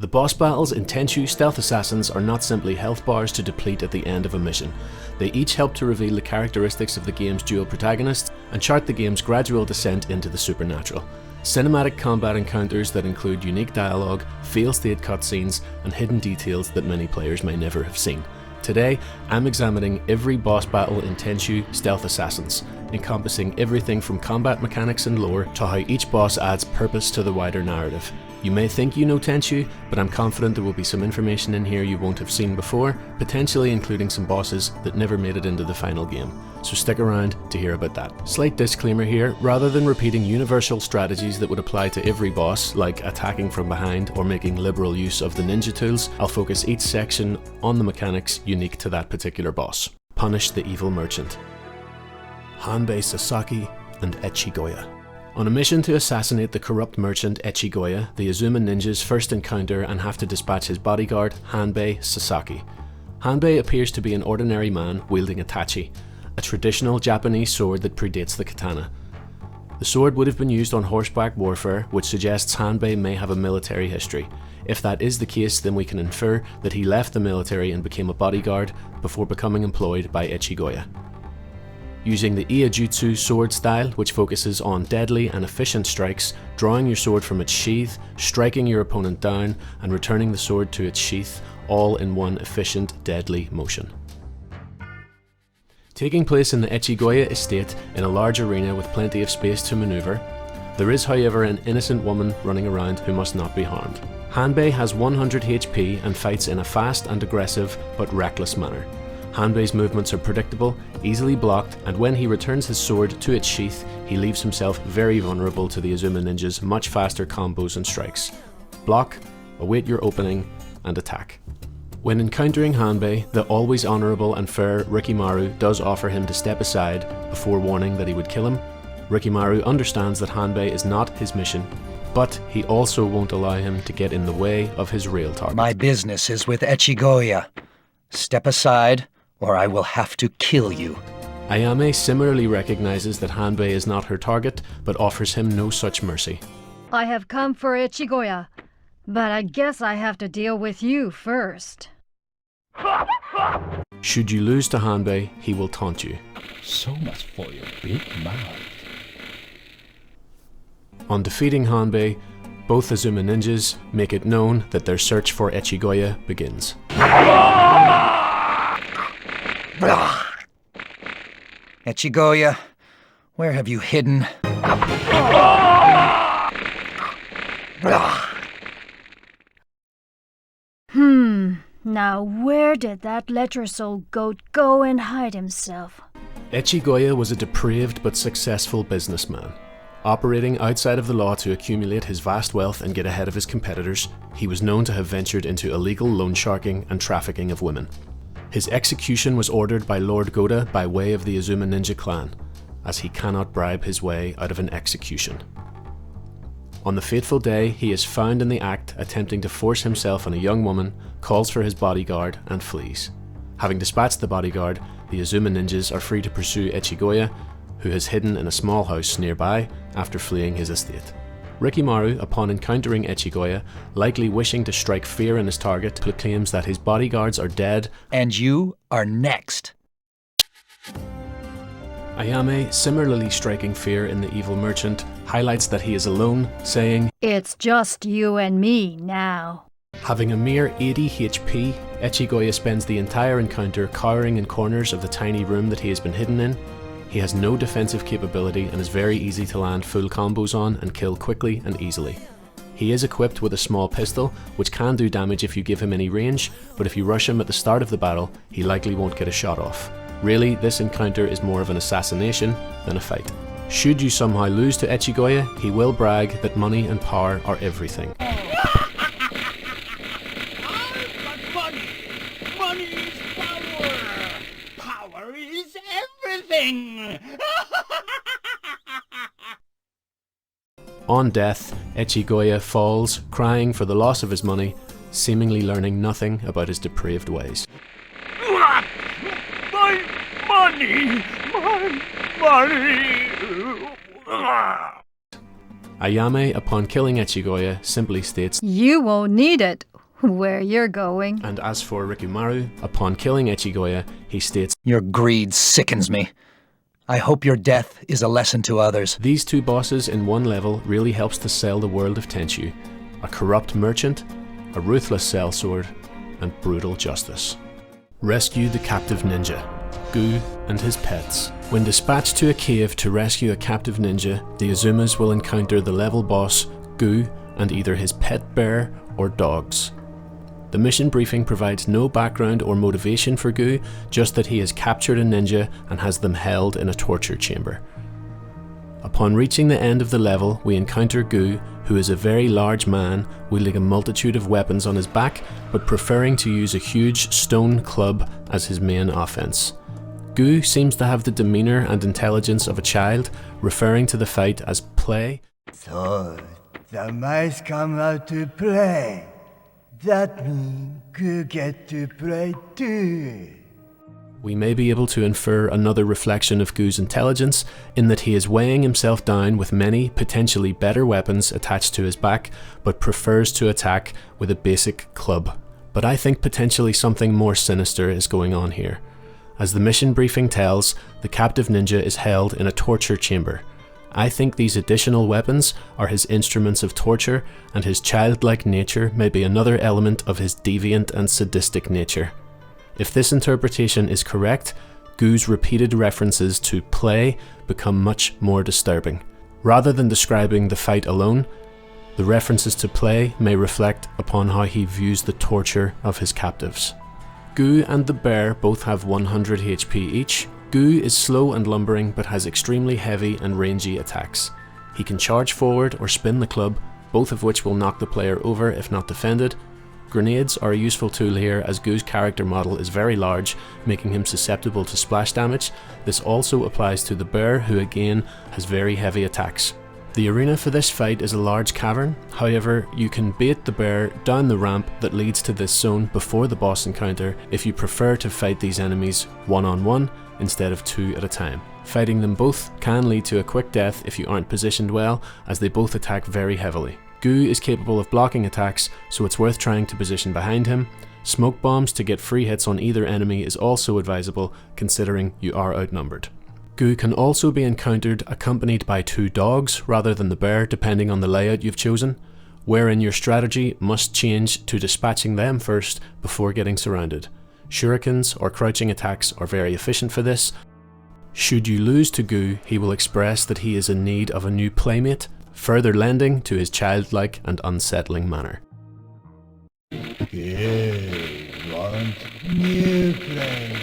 The boss battles in Tenchu Stealth Assassins are not simply health bars to deplete at the end of a mission. They each help to reveal the characteristics of the game's dual protagonists and chart the game's gradual descent into the supernatural. Cinematic combat encounters that include unique dialogue, fail state cutscenes, and hidden details that many players may never have seen. Today, I'm examining every boss battle in Tenchu Stealth Assassins, encompassing everything from combat mechanics and lore to how each boss adds purpose to the wider narrative. You may think you know Tenchu, but I'm confident there will be some information in here you won't have seen before, potentially including some bosses that never made it into the final game. So stick around to hear about that. Slight disclaimer here, rather than repeating universal strategies that would apply to every boss, like attacking from behind or making liberal use of the ninja tools, I'll focus each section on the mechanics unique to that particular boss. Punish the evil merchant. Hanbeay Sasaki and Etchigoya. On a mission to assassinate the corrupt merchant Etchigoya, the Azuma ninjas first encounter and have to dispatch his bodyguard, Hanbeay Sasaki. Hanbeay appears to be an ordinary man wielding a tachi, a traditional Japanese sword that predates the katana. The sword would have been used on horseback warfare, which suggests Hanbeay may have a military history. If that is the case, then we can infer that he left the military and became a bodyguard before becoming employed by Etchigoya. Using the Iajutsu sword style, which focuses on deadly and efficient strikes, drawing your sword from its sheath, striking your opponent down, and returning the sword to its sheath, all in one efficient, deadly motion. Taking place in the Etchigoya estate in a large arena with plenty of space to maneuver, there is however an innocent woman running around who must not be harmed. Hanbeay has 100 HP and fights in a fast and aggressive but reckless manner. Hanbeay's movements are predictable, easily blocked, and when he returns his sword to its sheath, he leaves himself very vulnerable to the Azuma ninjas' much faster combos and strikes. Block, await your opening, and attack. When encountering Hanbeay, the always honourable and fair Rikimaru does offer him to step aside before warning that he would kill him. Rikimaru understands that Hanbeay is not his mission, but he also won't allow him to get in the way of his real target. My business is with Etchigoya. Step aside, or I will have to kill you. Ayame similarly recognizes that Hanbeay is not her target, but offers him no such mercy. I have come for Etchigoya, but I guess I have to deal with you first. Should you lose to Hanbeay, he will taunt you. So much for your big mouth. On defeating Hanbeay, both Azuma ninjas make it known that their search for Etchigoya begins. Etchigoya, where have you hidden? Now where did that lecher-soul goat go and hide himself? Etchigoya was a depraved but successful businessman. Operating outside of the law to accumulate his vast wealth and get ahead of his competitors, he was known to have ventured into illegal loan sharking and trafficking of women. His execution was ordered by Lord Goda by way of the Azuma ninja clan, as he cannot bribe his way out of an execution. On the fateful day, he is found in the act attempting to force himself on a young woman, calls for his bodyguard, and flees. Having dispatched the bodyguard, the Azuma ninjas are free to pursue Etchigoya, who has hidden in a small house nearby after fleeing his estate. Rikimaru, upon encountering Etchigoya, likely wishing to strike fear in his target, proclaims that his bodyguards are dead, and you are next. Ayame, similarly striking fear in the evil merchant, highlights that he is alone, saying, It's just you and me now. Having a mere 80 HP, Etchigoya spends the entire encounter cowering in corners of the tiny room that he has been hidden in. He has no defensive capability and is very easy to land full combos on and kill quickly and easily. He is equipped with a small pistol, which can do damage if you give him any range, but if you rush him at the start of the battle, he likely won't get a shot off. Really, this encounter is more of an assassination than a fight. Should you somehow lose to Etchigoya, he will brag that money and power are everything. Money is power! Power is everything! On death, Etchigoya falls, crying for the loss of his money, seemingly learning nothing about his depraved ways. My money! My money! Ayame, upon killing Etchigoya, simply states, You won't need it Where you're going. And as for Rikimaru, upon killing Etchigoya, he states, Your greed sickens me. I hope your death is a lesson to others. these two bosses in one level really helps to sell the world of Tenchu. A corrupt merchant, a ruthless sellsword, and brutal justice. Rescue the captive ninja, Gu and his pets. When dispatched to a cave to rescue a captive ninja, the Azumas will encounter the level boss, Gu, and either his pet bear or dogs. The mission briefing provides no background or motivation for Gu, just that he has captured a ninja and has them held in a torture chamber. Upon reaching the end of the level, we encounter Gu, who is a very large man, wielding a multitude of weapons on his back, but preferring to use a huge stone club as his main offense. Gu seems to have the demeanor and intelligence of a child, referring to the fight as play. So, the mice come out to play. That means you get to play too. We may be able to infer another reflection of Gu's intelligence in that he is weighing himself down with many potentially better weapons attached to his back, but prefers to attack with a basic club. But I think potentially something more sinister is going on here. As the mission briefing tells, the captive ninja is held in a torture chamber. I think these additional weapons are his instruments of torture, and his childlike nature may be another element of his deviant and sadistic nature. If this interpretation is correct, Gu's repeated references to play become much more disturbing. Rather than describing the fight alone, the references to play may reflect upon how he views the torture of his captives. Gu and the bear both have 100 HP each. Gu is slow and lumbering but has extremely heavy and rangy attacks. He can charge forward or spin the club, both of which will knock the player over if not defended. Grenades are a useful tool here, as Gu's character model is very large, making him susceptible to splash damage. This also applies to the bear, who again has very heavy attacks. The arena for this fight is a large cavern, however you can bait the bear down the ramp that leads to this zone before the boss encounter if you prefer to fight these enemies one-on-one instead of two at a time. Fighting them both can lead to a quick death if you aren't positioned well, as they both attack very heavily. Gu is capable of blocking attacks, so it's worth trying to position behind him. Smoke bombs to get free hits on either enemy is also advisable, considering you are outnumbered. Gu can also be encountered accompanied by two dogs rather than the bear, depending on the layout you've chosen, wherein your strategy must change to dispatching them first before getting surrounded. Shurikens or crouching attacks are very efficient for this. Should you lose to Gu, he will express that he is in need of a new playmate, further lending to his childlike and unsettling manner. You want new playmate?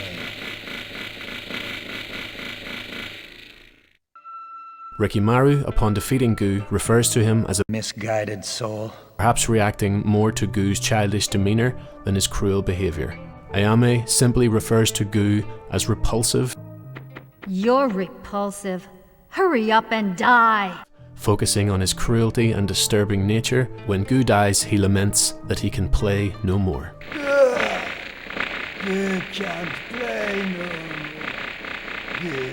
Rikimaru, upon defeating Gu, refers to him as a Misguided soul. perhaps reacting more to Gu's childish demeanor than his cruel behavior. Ayame simply refers to Gu as repulsive, You're repulsive. Hurry up and die. focusing on his cruelty and disturbing nature. When Gu dies, he laments that he can play no more. You can't play no more. You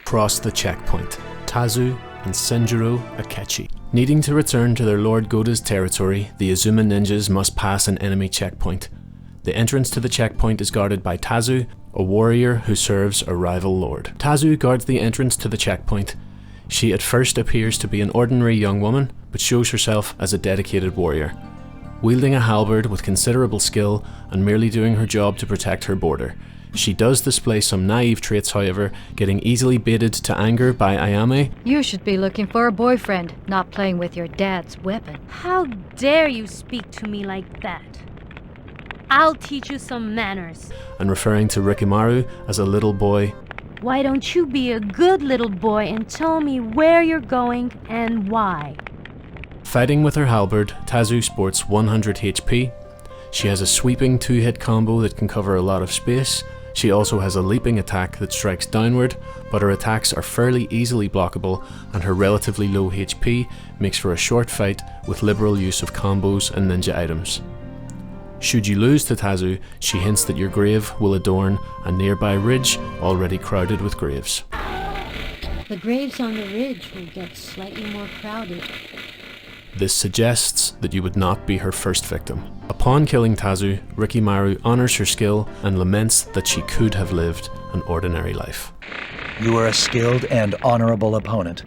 Cross the checkpoint. Tazu and Senjuro Aketchi. Needing to return to their Lord Goda's territory, the Azuma ninjas must pass an enemy checkpoint. The entrance to the checkpoint is guarded by Tazu, a warrior who serves a rival lord. Tazu guards the entrance to the checkpoint. She at first appears to be an ordinary young woman, but shows herself as a dedicated warrior, wielding a halberd with considerable skill and merely doing her job to protect her border. She does display some naive traits, however, getting easily baited to anger by Ayame. You should be looking for a boyfriend, not playing with your dad's weapon. How dare you speak to me like that? I'll teach you some manners. And referring to Rikimaru as a little boy. Why don't you be a good little boy and tell me where you're going and why? Fighting with her halberd, Tazu sports 100 HP. She has a sweeping 2-hit combo that can cover a lot of space. She also has a leaping attack that strikes downward, but her attacks are fairly easily blockable, and her relatively low HP makes for a short fight with liberal use of combos and ninja items. Should you lose to Tazu, she hints that your grave will adorn a nearby ridge already crowded with graves. The graves on the ridge will get slightly more crowded. This suggests that you would not be her first victim. Upon killing Tazu, Rikimaru honors her skill and laments that she could have lived an ordinary life. You were a skilled and honorable opponent.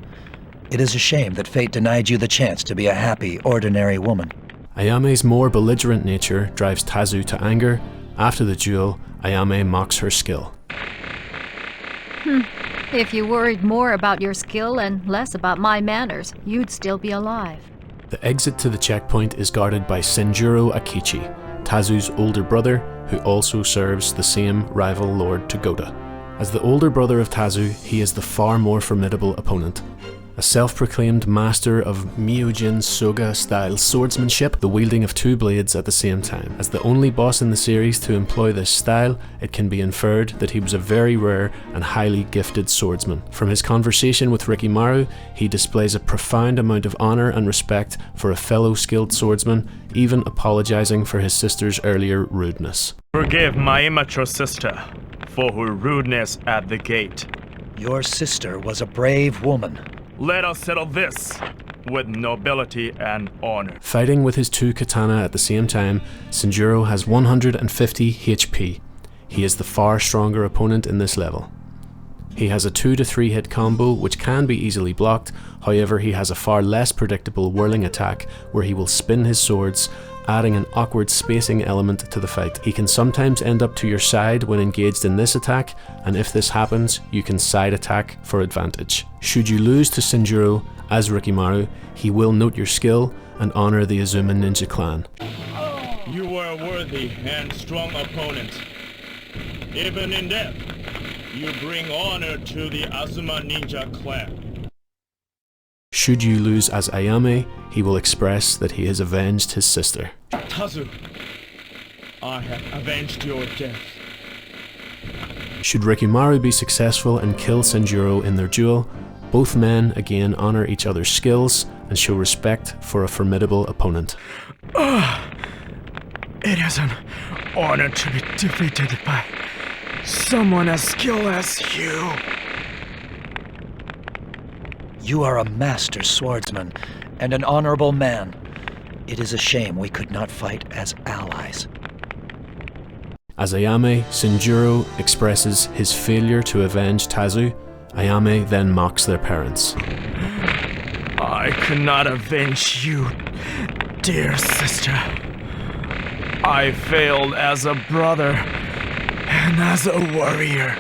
It is a shame that fate denied you the chance to be a happy, ordinary woman. Ayame's more belligerent nature drives Tazu to anger. After the duel, Ayame mocks her skill. If you worried more about your skill and less about my manners, you'd still be alive. The exit to the checkpoint is guarded by Senjuro Aketchi, Tazu's older brother, who also serves the same rival Lord Pagoda. As the older brother of Tazu, he is the far more formidable opponent. A self-proclaimed master of Myojin Soga-style swordsmanship, the wielding of two blades at the same time. As the only boss in the series to employ this style, it can be inferred that he was a very rare and highly gifted swordsman. From his conversation with Rikimaru, he displays a profound amount of honor and respect for a fellow skilled swordsman, even apologizing for his sister's earlier rudeness. Forgive my immature sister for her rudeness at the gate. Your sister was a brave woman. Let us settle this with nobility and honor. Fighting with his two katana at the same time, Senjuro has 150 HP. He is the far stronger opponent in this level. He has a 2 to 3 hit combo which can be easily blocked, however he has a far less predictable whirling attack where he will spin his swords, adding an awkward spacing element to the fight. He can sometimes end up to your side when engaged in this attack, and if this happens, you can side attack for advantage. Should you lose to Senjuro as Rikimaru, he will note your skill and honor the Azuma Ninja clan. You are a worthy and strong opponent. Even in death, you bring honor to the Azuma Ninja clan. Should you lose as Ayame, he will express that he has avenged his sister. Tazu, I have avenged your death. Should Rikimaru be successful and kill Senjuro in their duel, both men again honor each other's skills and show respect for a formidable opponent. It is an honor to be defeated by someone as skilled as you. You are a master swordsman and an honorable man. It is a shame we could not fight as allies. As Ayame, Senjuro expresses his failure to avenge Tazu. Ayame then mocks their parents. I could not avenge you, dear sister. I failed as a brother and as a warrior.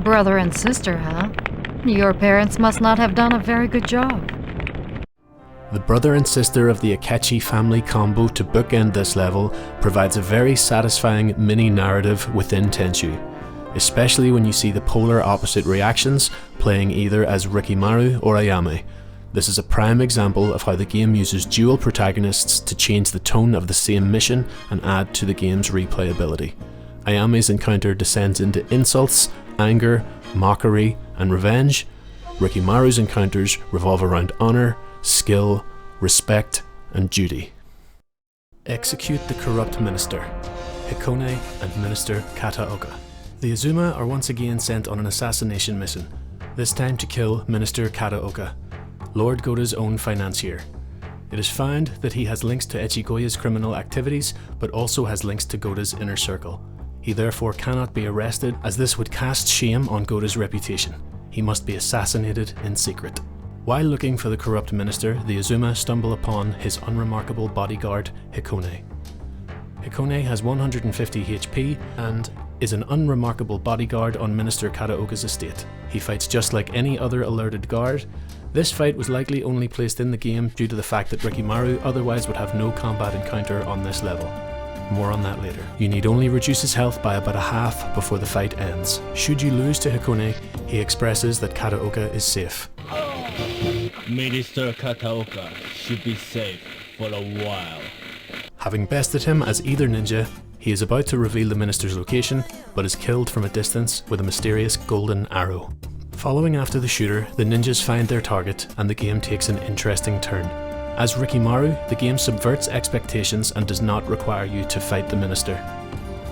Brother and sister, huh? Your parents must not have done a very good job. The brother and sister of the Aketchi family combo to bookend this level provides a very satisfying mini-narrative within Tenchu, especially when you see the polar opposite reactions playing either as Rikimaru or Ayame. This is a prime example of how the game uses dual protagonists to change the tone of the same mission and add to the game's replayability. Ayame's encounter descends into insults, anger, mockery, and revenge. Rikimaru's encounters revolve around honor, skill, respect, and duty. Execute the corrupt minister, Hikone and Minister Katoka. The Azuma are once again sent on an assassination mission, this time to kill Minister Katoka, Lord Goda's own financier. It is found that he has links to Etchigoya's criminal activities, but also has links to Goda's inner circle. He therefore cannot be arrested, as this would cast shame on Goda's reputation. He must be assassinated in secret. While looking for the corrupt minister, the Azuma stumble upon his unremarkable bodyguard, Hikone. Hikone has 150 HP and is an unremarkable bodyguard on Minister Kataoka's estate. He fights just like any other alerted guard. This fight was likely only placed in the game due to the fact that Rikimaru otherwise would have no combat encounter on this level. More on that later. You need only reduce his health by about a half before the fight ends. Should you lose to Hikone, he expresses that Kataoka is safe. Minister Kataoka should be safe for a while. Having bested him as either ninja, he is about to reveal the minister's location, but is killed from a distance with a mysterious golden arrow. Following after the shooter, the ninjas find their target and the game takes an interesting turn. As Rikimaru, the game subverts expectations and does not require you to fight the minister.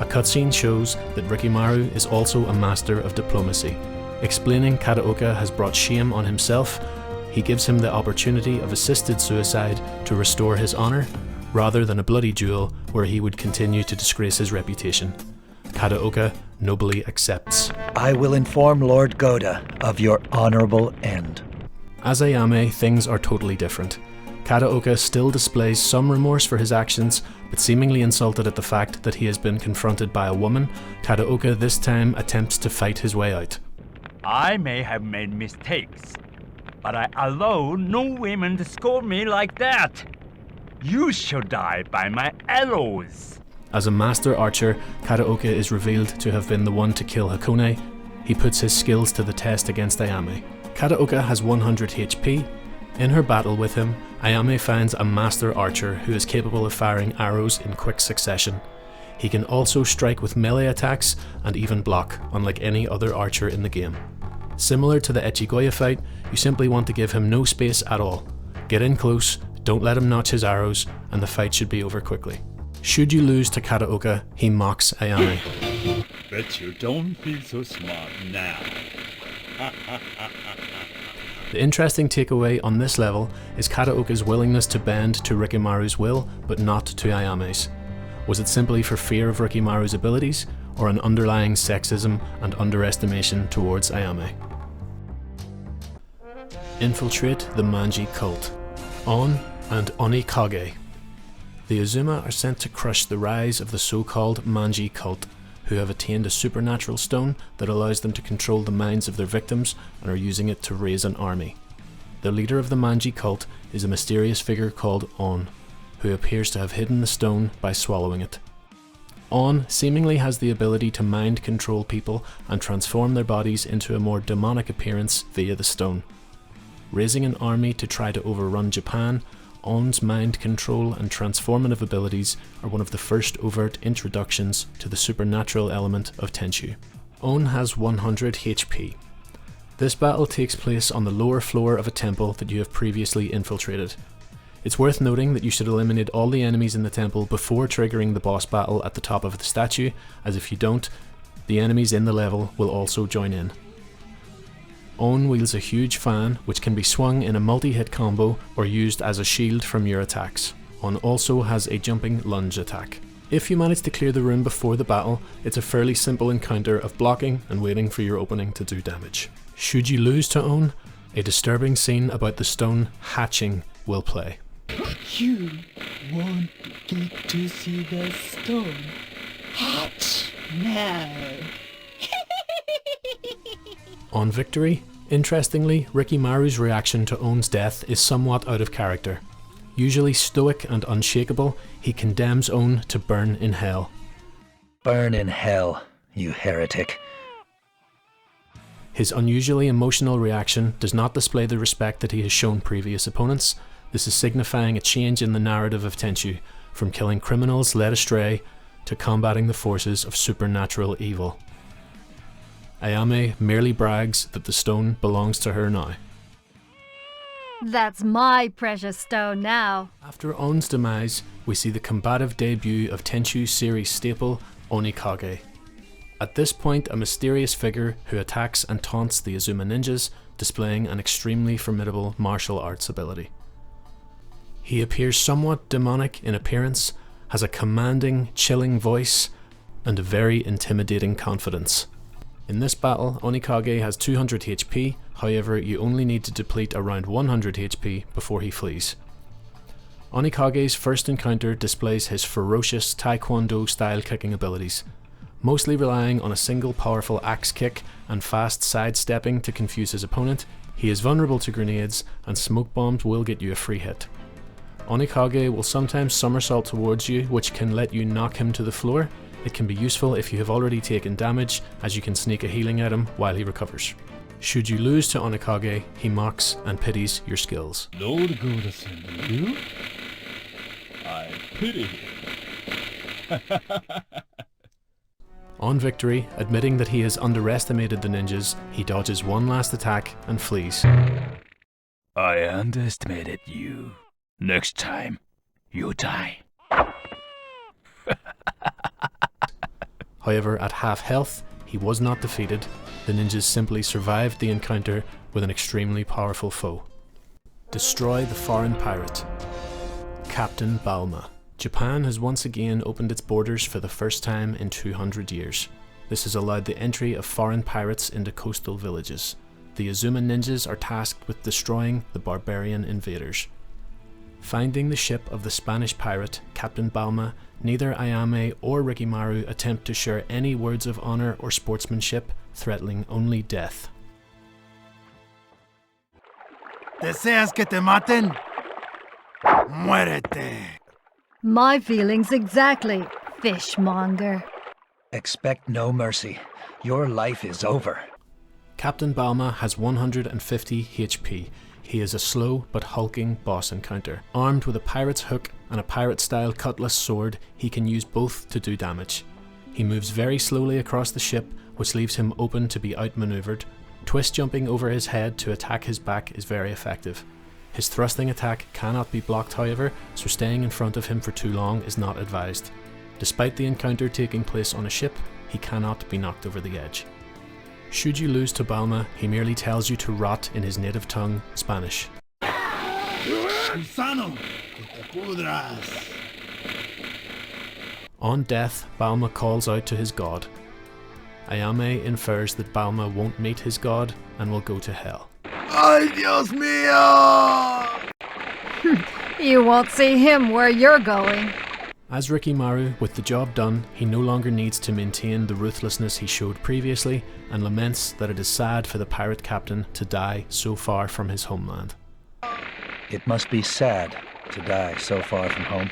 A cutscene shows that Rikimaru is also a master of diplomacy. Explaining Kataoka has brought shame on himself, he gives him the opportunity of assisted suicide to restore his honor, rather than a bloody duel where he would continue to disgrace his reputation. Katoka nobly accepts. I will inform Lord Goda of your honorable end. As Ayame, things are totally different. Katoka still displays some remorse for his actions, but seemingly insulted at the fact that he has been confronted by a woman, Katoka this time attempts to fight his way out. I may have made mistakes, but I allow no women to scold me like that. You shall die by my arrows. As a master archer, Katoka is revealed to have been the one to kill Hakone. He puts his skills to the test against Ayame. Katoka has 100 HP. In her battle with him, Ayame finds a master archer who is capable of firing arrows in quick succession. He can also strike with melee attacks and even block, unlike any other archer in the game. Similar to the Etchigoya fight, you simply want to give him no space at all. Get in close, don't let him notch his arrows, and the fight should be over quickly. Should you lose to Katoka, he mocks Ayame. Bet you don't feel so smart now. The interesting takeaway on this level is Kataoka's willingness to bend to Rikimaru's will, but not to Ayame's. Was it simply for fear of Rikimaru's abilities, or an underlying sexism and underestimation towards Ayame? Infiltrate the Manji cult. On and Onikage. The Azuma are sent to crush the rise of the so-called Manji cult, who have attained a supernatural stone that allows them to control the minds of their victims and are using it to raise an army. The leader of the Manji cult is a mysterious figure called On, who appears to have hidden the stone by swallowing it. On seemingly has the ability to mind control people and transform their bodies into a more demonic appearance via the stone. Raising an army to try to overrun Japan, On's mind control and transformative abilities are one of the first overt introductions to the supernatural element of Tenchu. On has 100 HP. This battle takes place on the lower floor of a temple that you have previously infiltrated. It's worth noting that you should eliminate all the enemies in the temple before triggering the boss battle at the top of the statue, as if you don't, the enemies in the level will also join in. On wields a huge fan, which can be swung in a multi-hit combo or used as a shield from your attacks. On also has a jumping lunge attack. If you manage to clear the room before the battle, it's a fairly simple encounter of blocking and waiting for your opening to do damage. Should you lose to On, a disturbing scene about the stone hatching will play. You want to get to see the stone hatch now. On victory, interestingly, Rikimaru's reaction to On's death is somewhat out of character. Usually stoic and unshakable, he condemns On to burn in hell. Burn in hell, you heretic. His unusually emotional reaction does not display the respect that he has shown previous opponents. This is signifying a change in the narrative of Tenchu, from killing criminals led astray to combating the forces of supernatural evil. Ayame merely brags that the stone belongs to her now. That's my precious stone now. After On's demise, we see the combative debut of Tenchu's series staple, Onikage. At this point, a mysterious figure who attacks and taunts the Azuma ninjas, displaying an extremely formidable martial arts ability. He appears somewhat demonic in appearance, has a commanding, chilling voice, and a very intimidating confidence. In this battle, Onikage has 200 HP, however you only need to deplete around 100 HP before he flees. Onikage's first encounter displays his ferocious taekwondo style kicking abilities, mostly relying on a single powerful axe kick and fast sidestepping to confuse his opponent. He is vulnerable to grenades and smoke bombs will get you a free hit. Onikage will sometimes somersault towards you, which can let you knock him to the floor. It can be useful if you have already taken damage, as you can sneak a healing item while he recovers. Should you lose to Onikage, he mocks and pities your skills. Lord Goda send you? I pity him. On victory, admitting that he has underestimated the ninjas, he dodges one last attack and flees. I underestimated you. Next time, you die. However, at half health, he was not defeated. The ninjas simply survived the encounter with an extremely powerful foe. Destroy the foreign pirate. Captain Balma. Japan has once again opened its borders for the first time in 200 years. This has allowed the entry of foreign pirates into coastal villages. The Azuma ninjas are tasked with destroying the barbarian invaders. Finding the ship of the Spanish pirate, Captain Balma, neither Ayame or Rikimaru attempt to share any words of honor or sportsmanship, threatening only death. ¿Deseas que te maten? Muérete. My feelings exactly, fishmonger. Expect no mercy. Your life is over. Captain Balma has 150 HP. He is a slow but hulking boss encounter. Armed with a pirate's hook and a pirate-style cutlass sword, he can use both to do damage. He moves very slowly across the ship, which leaves him open to be outmaneuvered. Twist jumping over his head to attack his back is very effective. His thrusting attack cannot be blocked however, so staying in front of him for too long is not advised. Despite the encounter taking place on a ship, he cannot be knocked over the edge. Should you lose to Balma, he merely tells you to rot in his native tongue, Spanish. On death, Balma calls out to his god. Ayame infers that Balma won't meet his god and will go to hell. ¡Ay, Dios mío! You won't see him where you're going. As Rikimaru, with the job done, he no longer needs to maintain the ruthlessness he showed previously and laments that it is sad for the pirate captain to die so far from his homeland. It must be sad to die so far from home.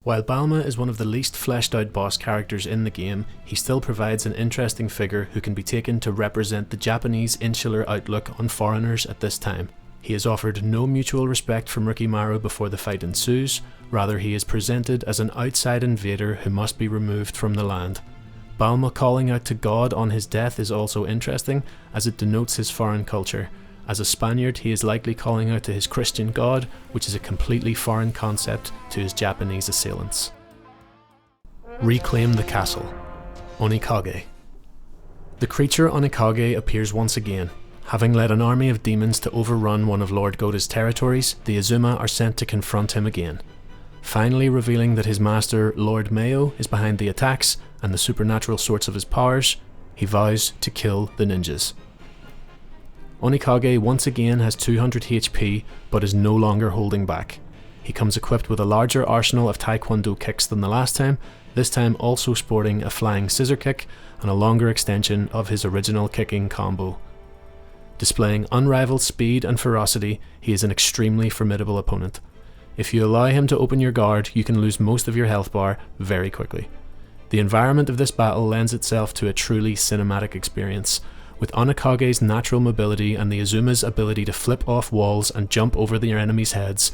While Balma is one of the least fleshed out boss characters in the game, he still provides an interesting figure who can be taken to represent the Japanese insular outlook on foreigners at this time. He is offered no mutual respect from Rikimaru before the fight ensues, rather he is presented as an outside invader who must be removed from the land. Balma calling out to God on his death is also interesting, as it denotes his foreign culture. As a Spaniard, he is likely calling out to his Christian God, which is a completely foreign concept to his Japanese assailants. Reclaim the castle. Onikage. The creature Onikage appears once again. Having led an army of demons to overrun one of Lord Goda's territories, the Azuma are sent to confront him again. Finally revealing that his master, Lord Mei-oh, is behind the attacks and the supernatural source of his powers, he vows to kill the ninjas. Onikage once again has 200 HP, but is no longer holding back. He comes equipped with a larger arsenal of taekwondo kicks than the last time, this time also sporting a flying scissor kick and a longer extension of his original kicking combo. Displaying unrivaled speed and ferocity, he is an extremely formidable opponent. If you allow him to open your guard, you can lose most of your health bar very quickly. The environment of this battle lends itself to a truly cinematic experience. With Onikage's natural mobility and the Azuma's ability to flip off walls and jump over their enemies' heads,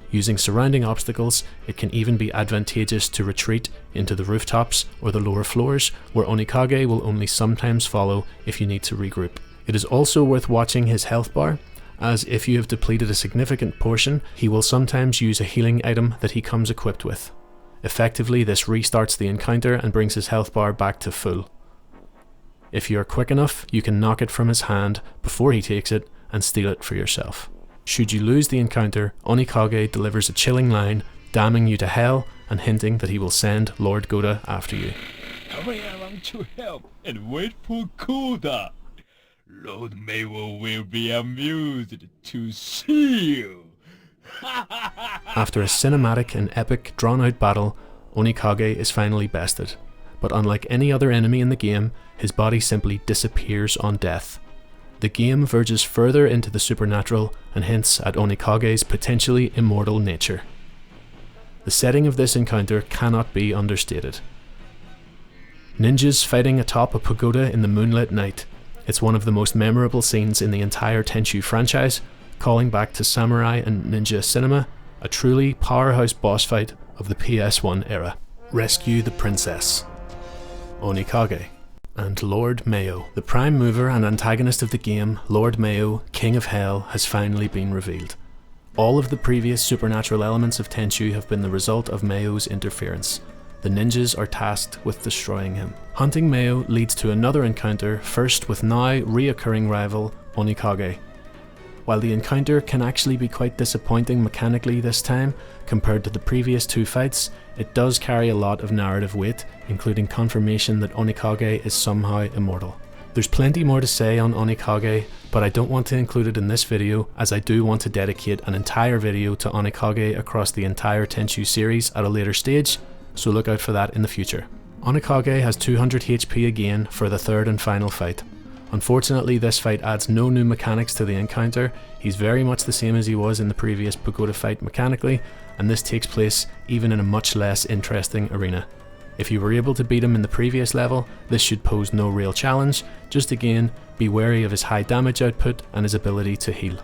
using surrounding obstacles, it can even be advantageous to retreat into the rooftops or the lower floors, where Onikage will only sometimes follow if you need to regroup. It is also worth watching his health bar, as if you have depleted a significant portion, he will sometimes use a healing item that he comes equipped with. Effectively, this restarts the encounter and brings his health bar back to full. If you are quick enough, you can knock it from his hand before he takes it and steal it for yourself. Should you lose the encounter, Onikage delivers a chilling line, damning you to hell and hinting that he will send Lord Goda after you. Hurry around to help and wait for Koda. Lord Mei-oh will be amused to see you. After a cinematic and epic drawn-out battle, Onikage is finally bested. But unlike any other enemy in the game, his body simply disappears on death. The game verges further into the supernatural and hints at Onikage's potentially immortal nature. The setting of this encounter cannot be understated. Ninjas fighting atop a pagoda in the moonlit night. It's one of the most memorable scenes in the entire Tenchu franchise, calling back to samurai and ninja cinema, a truly powerhouse boss fight of the PS1 era. Rescue the princess. Onikage. And Lord Mei-oh. The prime mover and antagonist of the game, Lord Mei-oh, King of Hell, has finally been revealed. All of the previous supernatural elements of Tenchu have been the result of Mei-oh's interference. The ninjas are tasked with destroying him. Hunting Mei-oh leads to another encounter, first with now reoccurring rival Onikage. While the encounter can actually be quite disappointing mechanically this time, compared to the previous two fights, it does carry a lot of narrative weight, including confirmation that Onikage is somehow immortal. There's plenty more to say on Onikage, but I don't want to include it in this video, as I do want to dedicate an entire video to Onikage across the entire Tenchu series at a later stage, so look out for that in the future. Onikage has 200 HP again for the third and final fight. Unfortunately, this fight adds no new mechanics to the encounter. He's very much the same as he was in the previous pagoda fight mechanically, and this takes place even in a much less interesting arena. If you were able to beat him in the previous level, this should pose no real challenge, just again, be wary of his high damage output and his ability to heal.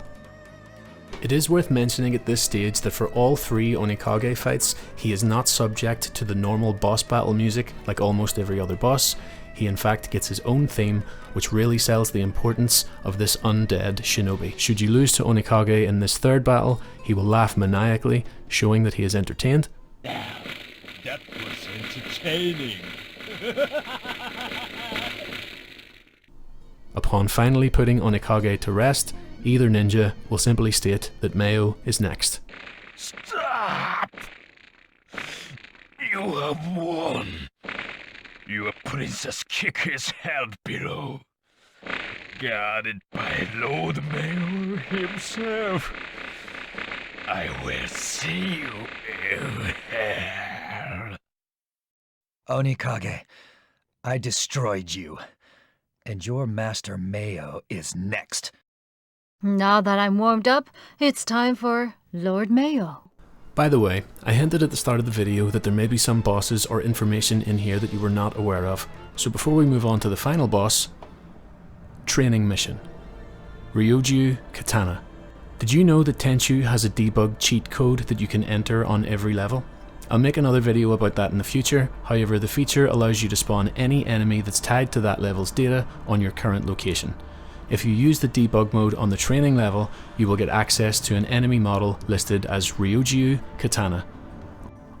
It is worth mentioning at this stage that for all three Onikage fights, he is not subject to the normal boss battle music like almost every other boss. He in fact gets his own theme, which really sells the importance of this undead shinobi. Should you lose to Onikage in this third battle, he will laugh maniacally, showing that he is entertained. That was entertaining. Upon finally putting Onikage to rest, either ninja will simply state that Mei-oh is next. Stop! You have won. Your princess Kiki's held below, guarded by Lord Mei-oh himself. I will see you in hell. Onikage, I destroyed you, and your master Mei-oh is next. Now that I'm warmed up, it's time for Lord Mei-oh. By the way, I hinted at the start of the video that there may be some bosses or information in here that you were not aware of, so before we move on to the final boss, training mission. Ryuju Katana. Did you know that Tenchu has a debug cheat code that you can enter on every level? I'll make another video about that in the future, however the feature allows you to spawn any enemy that's tied to that level's data on your current location. If you use the debug mode on the training level, you will get access to an enemy model listed as Ryuju Katana.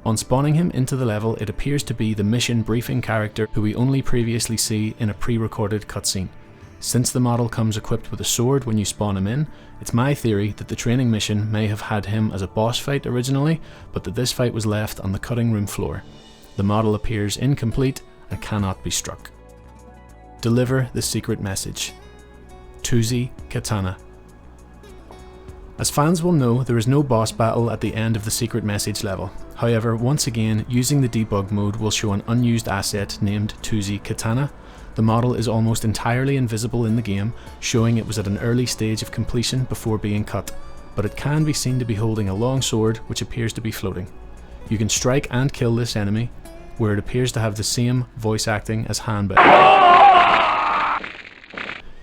On spawning him into the level, it appears to be the mission briefing character who we only previously see in a pre-recorded cutscene. Since the model comes equipped with a sword when you spawn him in, it's my theory that the training mission may have had him as a boss fight originally, but that this fight was left on the cutting room floor. The model appears incomplete and cannot be struck. Deliver the secret message. Tsuzi Katana. As fans will know, there is no boss battle at the end of the secret message level. However, once again, using the debug mode will show an unused asset named Tsuzi Katana. The model is almost entirely invisible in the game, showing it was at an early stage of completion before being cut, but it can be seen to be holding a long sword which appears to be floating. You can strike and kill this enemy, where it appears to have the same voice acting as Hanbeay.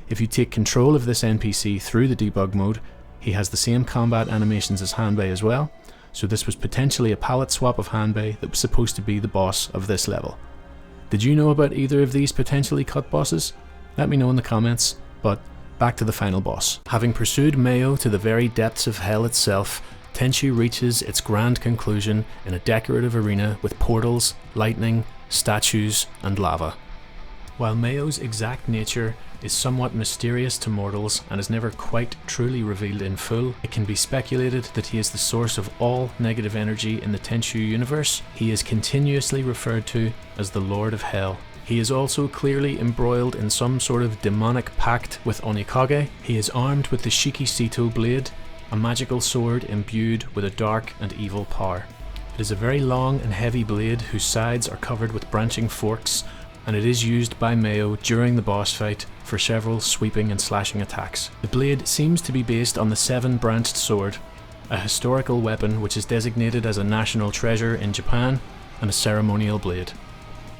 If you take control of this NPC through the debug mode, he has the same combat animations as Hanbeay as well, so this was potentially a palette swap of Hanbeay that was supposed to be the boss of this level. Did you know about either of these potentially cut bosses? Let me know in the comments, but back to the final boss. Having pursued Mei-oh to the very depths of hell itself, Tenchu reaches its grand conclusion in a decorative arena with portals, lightning, statues, and lava. While Mei-oh's exact nature is somewhat mysterious to mortals and is never quite truly revealed in full, it can be speculated that he is the source of all negative energy in the Tenchu universe. He is continuously referred to as the Lord of Hell. He is also clearly embroiled in some sort of demonic pact with Onikage. He is armed with the Shikisito blade, a magical sword imbued with a dark and evil power. It is a very long and heavy blade whose sides are covered with branching forks, and it is used by Mei-oh during the boss fight for several sweeping and slashing attacks. The blade seems to be based on the seven-branched sword, a historical weapon which is designated as a national treasure in Japan, and a ceremonial blade.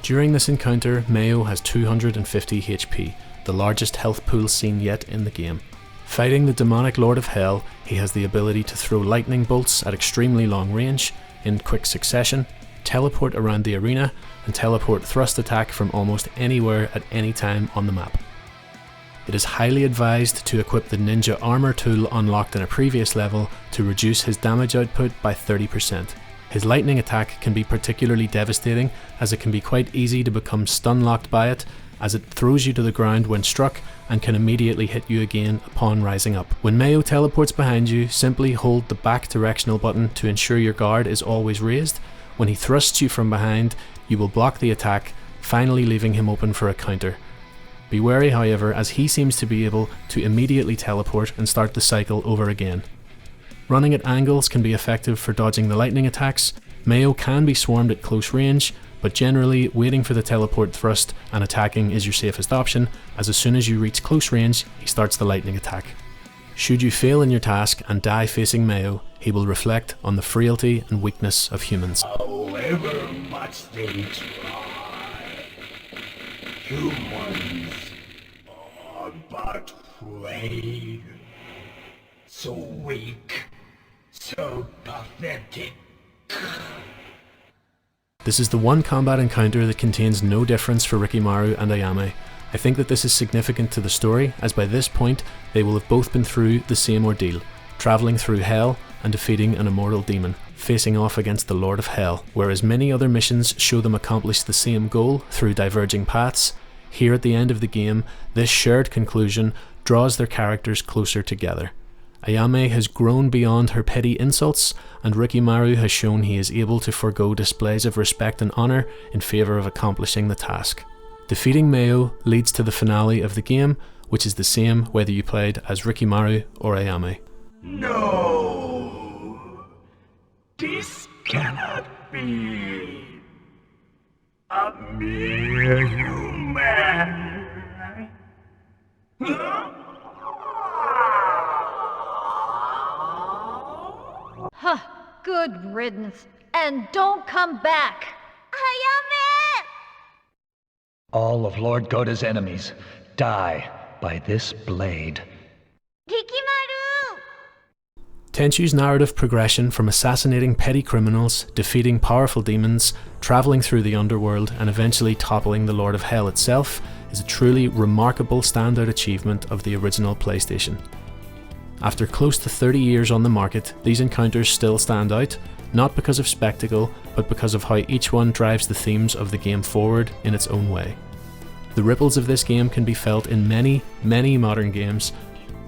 During this encounter, Mei-oh has 250 HP, the largest health pool seen yet in the game. Fighting the demonic Lord of Hell, he has the ability to throw lightning bolts at extremely long range, in quick succession, teleport around the arena, and teleport thrust attack from almost anywhere at any time on the map. It is highly advised to equip the ninja armor tool unlocked in a previous level to reduce his damage output by 30%. His lightning attack can be particularly devastating, as it can be quite easy to become stun locked by it, as it throws you to the ground when struck and can immediately hit you again upon rising up. When Mei-oh teleports behind you, simply hold the back directional button to ensure your guard is always raised. When he thrusts you from behind, you will block the attack, finally leaving him open for a counter. Be wary, however, as he seems to be able to immediately teleport and start the cycle over again. Running at angles can be effective for dodging the lightning attacks. Mei-oh can be swarmed at close range, but generally waiting for the teleport thrust and attacking is your safest option, as soon as you reach close range, he starts the lightning attack. Should you fail in your task and die facing Mei-oh, he will reflect on the frailty and weakness of humans. However much they try, humans are but frail, so weak, so pathetic. This is the one combat encounter that contains no difference for Rikimaru and Ayame. I think that this is significant to the story, as by this point they will have both been through the same ordeal, travelling through hell and defeating an immortal demon, facing off against the Lord of Hell. Whereas many other missions show them accomplish the same goal through diverging paths, here at the end of the game, this shared conclusion draws their characters closer together. Ayame has grown beyond her petty insults, and Rikimaru has shown he is able to forego displays of respect and honour in favour of accomplishing the task. Defeating Mei-oh leads to the finale of the game, which is the same whether you played as Rikimaru or Ayame. No! This cannot be! A mere human! Huh, good riddance. And don't come back! Ayame! All of Lord Goda's enemies die by this blade. Rikimaru! Tenchu's narrative progression from assassinating petty criminals, defeating powerful demons, travelling through the underworld and eventually toppling the Lord of Hell itself is a truly remarkable standout achievement of the original PlayStation. After close to 30 years on the market, these encounters still stand out, not because of spectacle, but because of how each one drives the themes of the game forward in its own way. The ripples of this game can be felt in many, many modern games,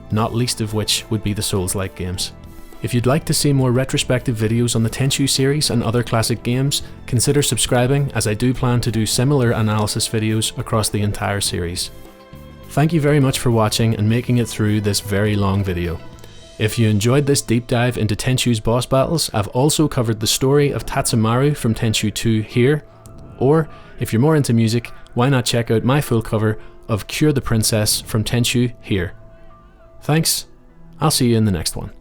not least of which would be the Souls-like games. If you'd like to see more retrospective videos on the Tenchu series and other classic games, consider subscribing, as I do plan to do similar analysis videos across the entire series. Thank you very much for watching and making it through this very long video. If you enjoyed this deep dive into Tenchu's boss battles, I've also covered the story of Tatsumaru from Tenchu 2 here, or if you're more into music, why not check out my full cover of Cure the Princess from Tenchu here. Thanks, I'll see you in the next one.